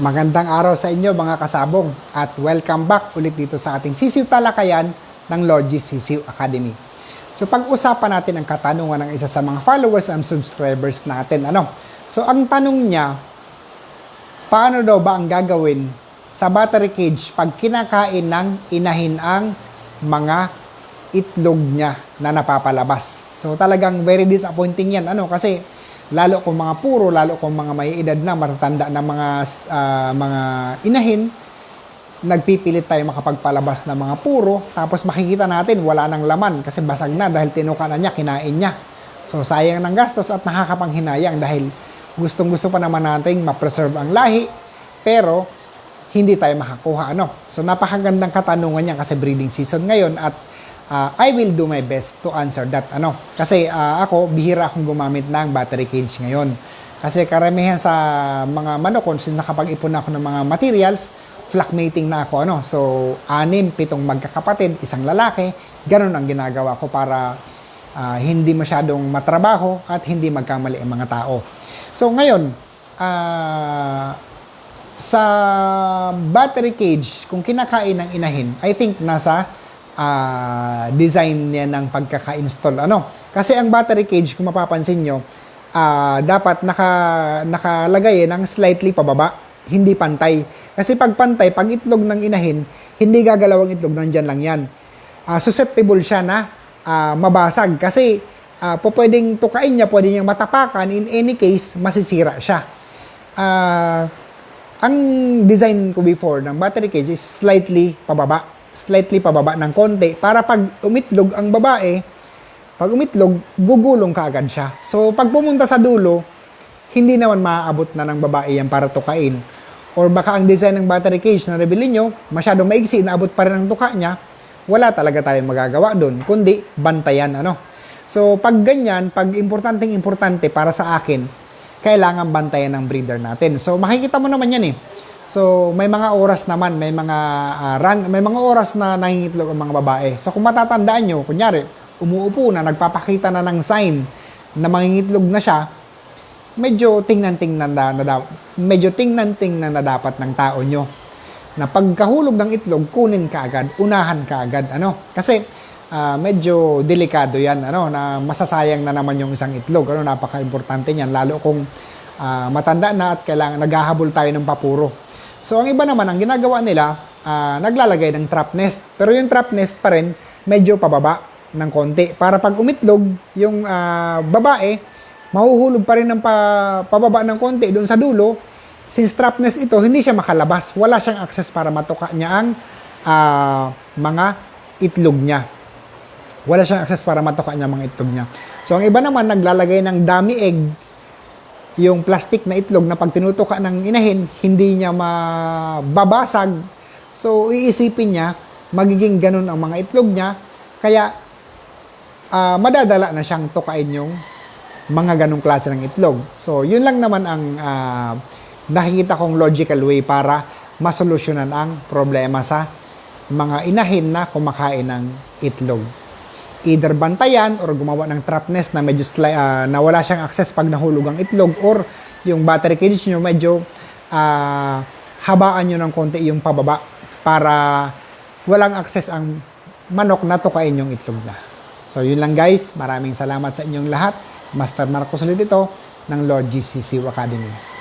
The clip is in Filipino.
Magandang araw sa inyo mga kasabong at welcome back ulit dito sa ating Sisiw Talakayan ng Lord G Sisiw Academy. So pag-usapan natin ang katanungan ng isa sa mga followers and subscribers natin. So ang tanong niya, paano daw ba ang gagawin sa battery cage pag kinakain ng inahin ang mga itlog niya na napapalabas? So talagang very disappointing yan. Kasi lalo kung mga puro, lalo kung mga may edad na, matatanda na mga inahin, nagpipilit tayo makapagpalabas ng mga puro, tapos makikita natin wala nang laman kasi basag na dahil tinuka na niya, kinain niya. So sayang ng gastos at nakakapanghinayang dahil gustong-gusto pa naman nating ma-preserve ang lahi, pero hindi tayo makakuha. So napakagandang katanungan niya kasi breeding season ngayon at I will do my best to answer that. Kasi ako, bihira akong gumamit ng battery cage ngayon. Kasi karamihan sa mga manok, since nakapag-ipon na ako ng mga materials, flock mating na ako. So, 6-7 magkakapatid, isang lalaki, ganun ang ginagawa ko para hindi masyadong matrabaho at hindi magkamali ang mga tao. So, ngayon, sa battery cage, kung kinakain ng inahin, I think nasa design niya ng pagkaka-install. Kasi ang battery cage, kung mapapansin nyo, dapat nakalagay ng slightly pababa, hindi pantay. Kasi pag pantay, pag itlog ng inahin, hindi gagalaw ang itlog, nandyan lang yan. Susceptible siya na mabasag kasi pwedeng tukain niya, pwede niyang matapakan, in any case, masisira siya. Ang design ko before ng battery cage is slightly pababa ng konti para pag umitlog ang babae, pag umitlog, gugulong kaagad siya. So, pag pumunta sa dulo, hindi naman maaabot na ng babae yan para tukain. Or baka ang design ng battery cage na nabili nyo, masyadong maigsi, inaabot pa rin ang tuka niya, wala talaga tayong magagawa doon, kundi bantayan. So, pag ganyan, pag importante para sa akin, kailangan bantayan ng breeder natin. So, makikita mo naman yan . So, may mga oras naman, may mga oras na nangingitlog ang mga babae. So, kung matatandaan nyo, kunyari, umuupo na, nagpapakita na ng sign na mangingitlog na siya, medyo tingnan-tingnan na dapat ng tao nyo. Na pagkahulog ng itlog, kunin ka agad, unahan ka agad. Kasi, medyo delikado yan, na masasayang na naman yung isang itlog. Napaka-importante niyan, lalo kung matanda na at kailangan naghahabol tayo ng papuro. So, ang iba naman, ang ginagawa nila, naglalagay ng trap nest. Pero yung trap nest pa rin, medyo pababa ng konti. Para pag umitlog, yung babae, mahuhulog pa rin ng pababa ng konti doon sa dulo. Since trap nest ito, hindi siya makalabas. Wala siyang access para matuka niya ang mga itlog niya. Wala siyang access para matuka niya ang mga itlog niya. So, ang iba naman, naglalagay ng dummy egg, yung plastic na itlog na pag tinutuka ng inahin, hindi niya mababasag. So, iisipin niya, magiging ganun ang mga itlog niya. Kaya, madadala na siyang tukain yung mga ganung klase ng itlog. So, yun lang naman ang nakikita kong logical way para masolusyonan ang problema sa mga inahin na kumakain ng itlog. Either bantayan or gumawa ng trap nest na medyo na wala siyang access pag nahulog ang itlog, or yung battery cage nyo medyo habaan nyo ng konti yung pababa para walang access ang manok na tukain yung itlog na. So yun lang guys, maraming salamat sa inyong lahat. Master Marcos ulit ito ng Lord G Sisiw Academy.